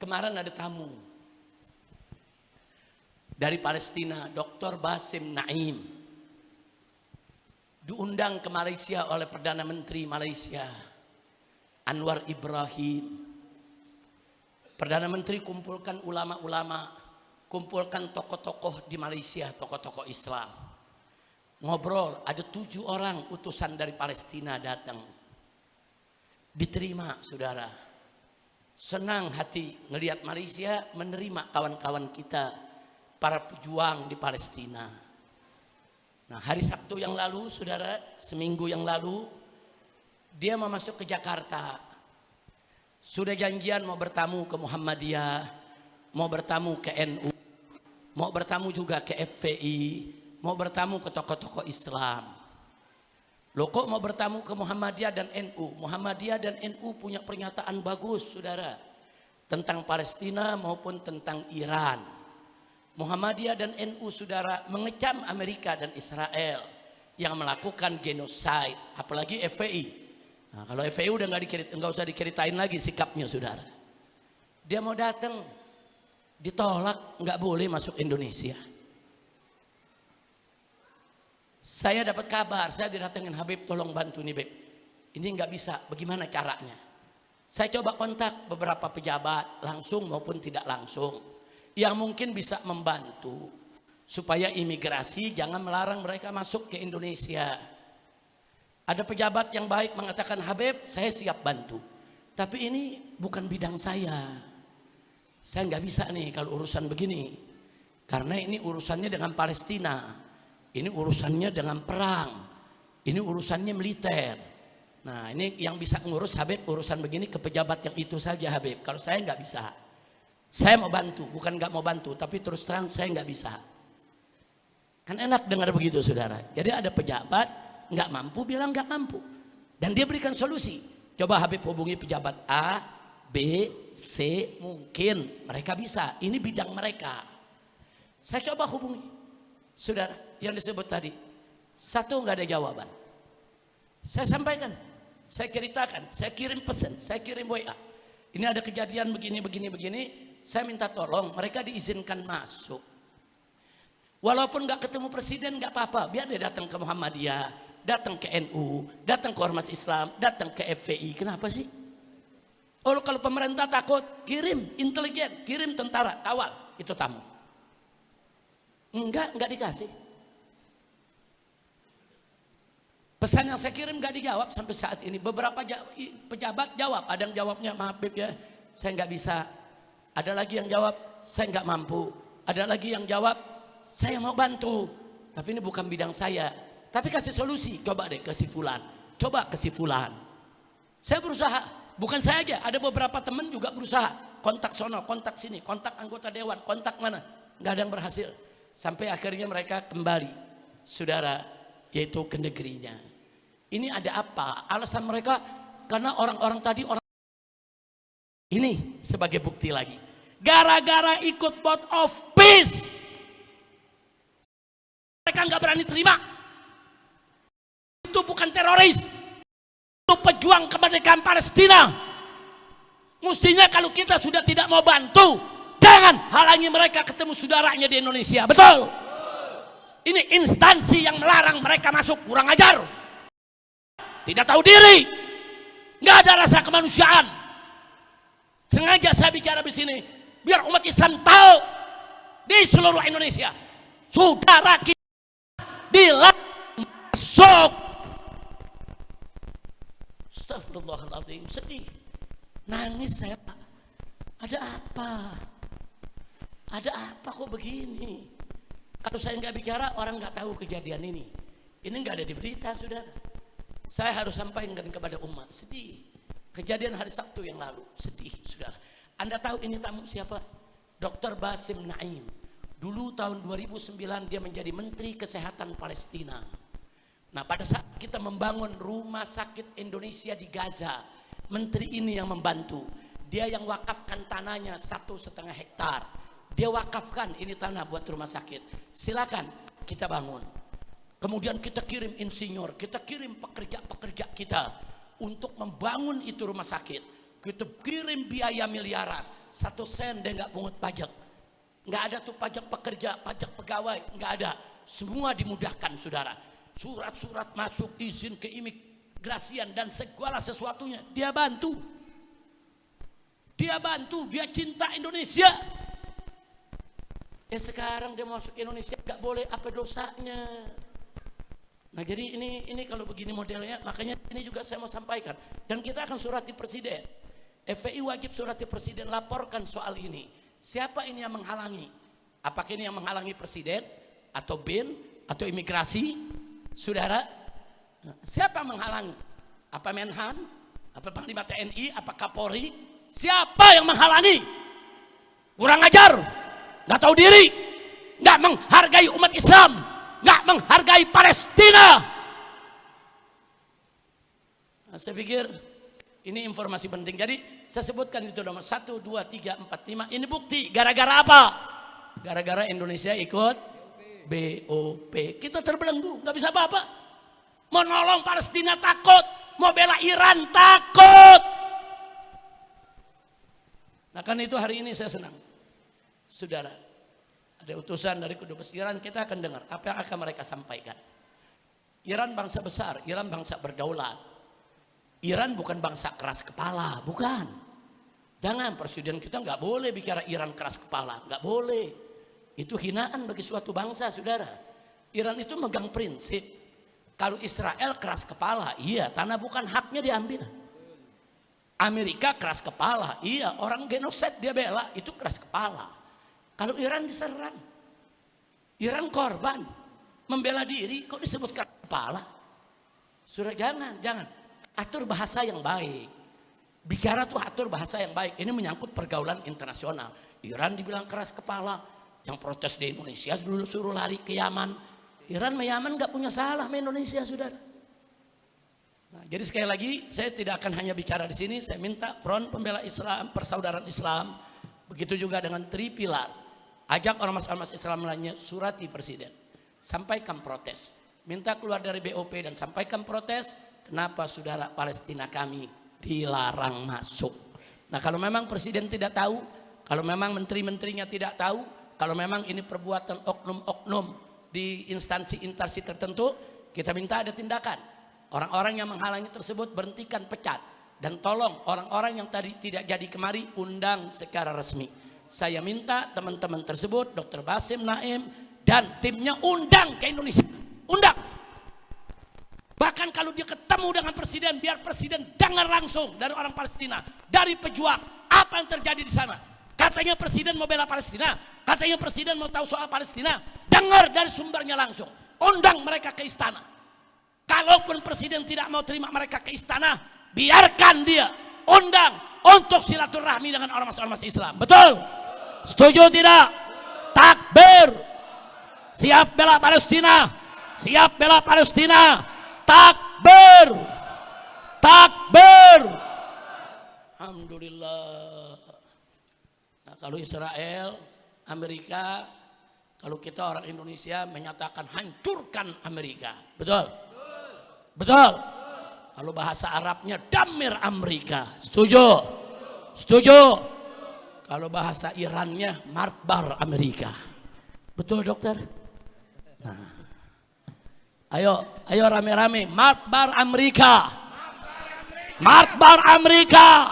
Kemarin ada tamu dari Palestina, Dr. Basim Naim, diundang ke Malaysia oleh Perdana Menteri Malaysia Anwar Ibrahim. Perdana Menteri kumpulkan ulama-ulama, kumpulkan tokoh-tokoh di Malaysia, tokoh-tokoh Islam. Ngobrol, ada 7 orang utusan dari Palestina datang. Diterima, saudara. Senang hati ngelihat Malaysia menerima kawan-kawan kita, para pejuang di Palestina. Nah, hari Sabtu yang lalu, saudara, seminggu yang lalu, dia mau masuk ke Jakarta. Sudah janjian mau bertamu ke Muhammadiyah, mau bertamu ke NU, mau bertamu juga ke FPI, mau bertamu ke tokoh-tokoh Islam. Loh, kok mau bertamu ke Muhammadiyah dan NU? Muhammadiyah dan NU punya pernyataan bagus, saudara, tentang Palestina maupun tentang Iran. Muhammadiyah dan NU, saudara, mengecam Amerika dan Israel yang melakukan genosida, apalagi FPI. Nah, kalau FPI udah nggak usah diceritain lagi sikapnya, saudara. Dia mau datang, ditolak, nggak boleh masuk Indonesia. Saya dapat kabar, saya didatengin, Habib tolong bantu nih Beb, ini nggak bisa, bagaimana caranya? Saya coba kontak beberapa pejabat langsung maupun tidak langsung yang mungkin bisa membantu supaya imigrasi jangan melarang mereka masuk ke Indonesia. Ada pejabat yang baik mengatakan, Habib saya siap bantu, tapi ini bukan bidang saya nggak bisa nih kalau urusan begini, karena ini urusannya dengan Palestina. Ini urusannya dengan perang, ini urusannya militer. Nah, ini yang bisa ngurus Habib urusan begini ke pejabat yang itu saja, Habib. Kalau saya nggak bisa. Saya mau bantu, bukan nggak mau bantu, tapi terus terang saya nggak bisa. Kan enak dengar begitu, saudara. Jadi ada pejabat nggak mampu bilang nggak mampu, dan dia berikan solusi. Coba Habib hubungi pejabat A, B, C, mungkin mereka bisa. Ini bidang mereka. Saya coba hubungi, saudara. Yang disebut tadi, satu nggak ada jawaban. Saya sampaikan, saya ceritakan, saya kirim pesan, saya kirim WA. Ini ada kejadian begini, saya minta tolong mereka diizinkan masuk. Walaupun nggak ketemu presiden nggak apa-apa, biar dia datang ke Muhammadiyah, datang ke NU, datang ke Ormas Islam, datang ke FPI. Kenapa sih? Oh, kalau pemerintah takut, kirim intelijen, kirim tentara, kawal itu tamu. Enggak dikasih. Pesan yang saya kirim gak dijawab sampai saat ini. Beberapa pejabat jawab, ada yang jawabnya maaf Beb ya, saya nggak bisa. Ada lagi yang jawab, saya nggak mampu. Ada lagi yang jawab, saya mau bantu, tapi ini bukan bidang saya. Tapi kasih solusi, coba deh kasih fulan, coba kasih fulan. Saya berusaha, bukan saya aja, ada beberapa teman juga berusaha. Kontak sono, kontak sini, kontak anggota dewan, kontak mana, nggak ada yang berhasil. Sampai akhirnya mereka kembali, saudara, yaitu ke negerinya. Ini ada apa? Alasan mereka karena orang-orang tadi ini sebagai bukti lagi. Gara-gara ikut vote of peace, mereka nggak berani terima. Itu bukan teroris, itu pejuang kemerdekaan Palestina. Mestinya kalau kita sudah tidak mau bantu, jangan halangi mereka ketemu saudaranya di Indonesia. Betul? Ini instansi yang melarang mereka masuk, kurang ajar. Tidak tahu diri, nggak ada rasa kemanusiaan. Sengaja saya bicara di sini biar umat Islam tahu di seluruh Indonesia, saudara kita dilarang masuk. Astagfirullahaladzim, sedih, nangis saya. Ada apa? Ada apa kok begini? Kalau saya nggak bicara, orang nggak tahu kejadian ini. Ini nggak ada di berita, saudara. Saya harus sampaikan kepada umat. Sedih. Kejadian hari Sabtu yang lalu. Sedih, saudara. Anda tahu ini tamu siapa? Dr. Basim Naim. Dulu tahun 2009 dia menjadi Menteri Kesehatan Palestina. Nah, pada saat kita membangun rumah sakit Indonesia di Gaza, menteri ini yang membantu. Dia yang wakafkan tanahnya 1,5 hektar. Dia wakafkan ini tanah buat rumah sakit. Silakan kita bangun. Kemudian kita kirim insinyur, kita kirim pekerja-pekerja kita untuk membangun itu rumah sakit. Kita kirim biaya miliaran. 1 sen dia nggak pungut pajak. Nggak ada tuh pajak pekerja, pajak pegawai, nggak ada. Semua dimudahkan saudara. Surat-surat masuk, izin keimigrasian dan segala sesuatunya dia bantu. Dia bantu, dia cinta Indonesia. Ya sekarang dia masuk Indonesia nggak boleh, apa dosanya? Nah jadi ini kalau begini modelnya, makanya ini juga saya mau sampaikan. Dan kita akan surati presiden. FPI wajib surati presiden, laporkan soal ini. Siapa ini yang menghalangi? Apakah ini yang menghalangi presiden? Atau BIN? Atau imigrasi? Saudara? Siapa yang menghalangi? Apa Menhan? Apa Panglima TNI? Apa Kapolri? Siapa yang menghalangi? Kurang ajar, nggak tahu diri, nggak menghargai umat Islam, nggak menghargai Palestina. Nah, saya pikir ini informasi penting. Jadi saya sebutkan itu nomor 1, 2, 3, 4, 5. Ini bukti. Gara-gara apa? Gara-gara Indonesia ikut BOP. Kita terbelenggu, nggak bisa apa-apa. Mau nolong Palestina takut, mau bela Iran takut. Nah kan itu hari ini saya senang. Saudara, ada utusan dari Kedubes Iran, kita akan dengar apa yang akan mereka sampaikan. Iran bangsa besar, Iran bangsa berdaulat. Iran bukan bangsa keras kepala, bukan. Jangan, presiden kita nggak boleh bicara Iran keras kepala, nggak boleh. Itu hinaan bagi suatu bangsa, saudara. Iran itu megang prinsip, kalau Israel keras kepala, iya, tanah bukan haknya diambil. Amerika keras kepala, iya, orang genosid dia bela, itu keras kepala. Kalau Iran diserang, Iran korban, membela diri, kok disebut keras kepala? Sudah jangan. Atur bahasa yang baik. Bicara tuh atur bahasa yang baik. Ini menyangkut pergaulan internasional. Iran dibilang keras kepala, yang protes di Indonesia dulu suruh lari ke Yaman. Iran sama Yaman gak punya salah sama Indonesia, saudara. Nah, jadi sekali lagi saya tidak akan hanya bicara di sini. Saya minta Front Pembela Islam, Persaudaraan Islam, begitu juga dengan Tripilar, ajak ormas-ormas Islam lainnya surati presiden, sampaikan protes, minta keluar dari BOP dan sampaikan protes. Kenapa saudara Palestina kami dilarang masuk? Nah kalau memang presiden tidak tahu, kalau memang menteri-menterinya tidak tahu, kalau memang ini perbuatan oknum-oknum di instansi-instansi tertentu, kita minta ada tindakan. Orang-orang yang menghalangi tersebut berhentikan, pecat. Dan tolong orang-orang yang tadi tidak jadi kemari, undang secara resmi. Saya minta teman-teman tersebut, Dr. Basim Naim dan timnya undang ke Indonesia. Undang. Bahkan kalau dia ketemu dengan presiden, biar presiden dengar langsung dari orang Palestina, dari pejuang, apa yang terjadi di sana. Katanya presiden mau bela Palestina, katanya presiden mau tahu soal Palestina, dengar dari sumbernya langsung. Undang mereka ke istana. Kalaupun presiden tidak mau terima mereka ke istana, biarkan dia undang untuk silaturahmi dengan ormas-ormas Islam. Betul? Setuju tidak? Takbir. Siap bela Palestina. Siap bela Palestina. Takbir. Takbir. Alhamdulillah. Nah, kalau Israel, Amerika, kalau kita orang Indonesia menyatakan hancurkan Amerika. Betul? Betul. Kalau bahasa Arabnya damir Amerika. Setuju? Setuju? Kalau bahasa Irannya marbar Amerika. Betul dokter? Nah. Ayo rame-rame, marbar Amerika. Marbar Amerika.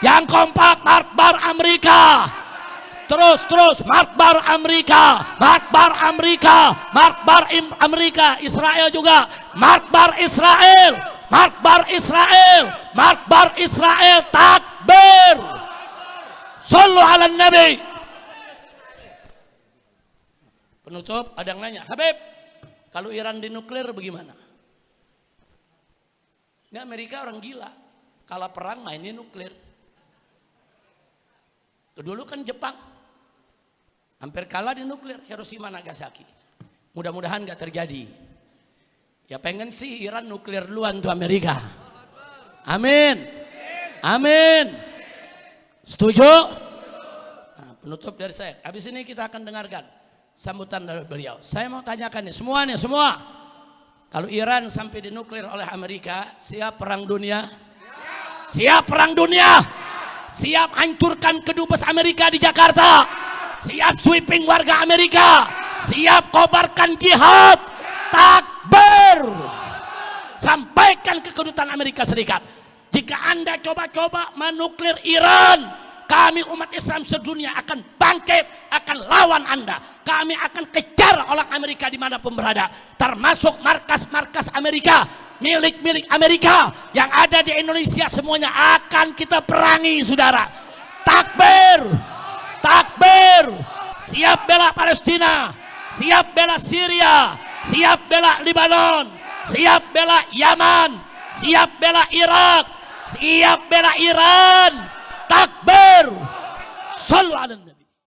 Yang kompak marbar Amerika. Terus marbar Amerika, marbar Amerika, marbar Amerika, Israel juga, marbar Israel, marbar Israel, marbar Israel, takbir. Sallu ala Nabi. Penutup, ada yang nanya, Habib, kalau Iran dinuklir bagaimana? Ini Amerika orang gila, kalau perang mainin nuklir. Dulu kan Jepang hampir kalah di nuklir, Hiroshima Nagasaki. Mudah-mudahan gak terjadi. Ya pengen sih Iran nuklir duluan tuh Amerika. Amin. Amin. Setuju? Nah, penutup dari saya. Habis ini kita akan dengarkan sambutan dari beliau. Saya mau tanyakan nih, semua. Kalau Iran sampai dinuklir oleh Amerika, siap perang dunia? Siap perang dunia? siap hancurkan kedubes Amerika di Jakarta, siap sweeping warga Amerika, siap kobarkan jihad. Takbir. Sampaikan ke kedutaan Amerika Serikat, jika Anda coba-coba menuklir Iran, kami umat Islam sedunia akan bangkit, akan lawan Anda. Kami akan kejar orang Amerika dimanapun berada, termasuk markas-markas Amerika, milik-milik Amerika yang ada di Indonesia, semuanya akan kita perangi, saudara. Takbir, takbir. Siap bela Palestina, siap bela Syria, siap bela Lebanon, siap bela Yaman, siap bela Irak, siap bela Iran. Takbir. Sallu ala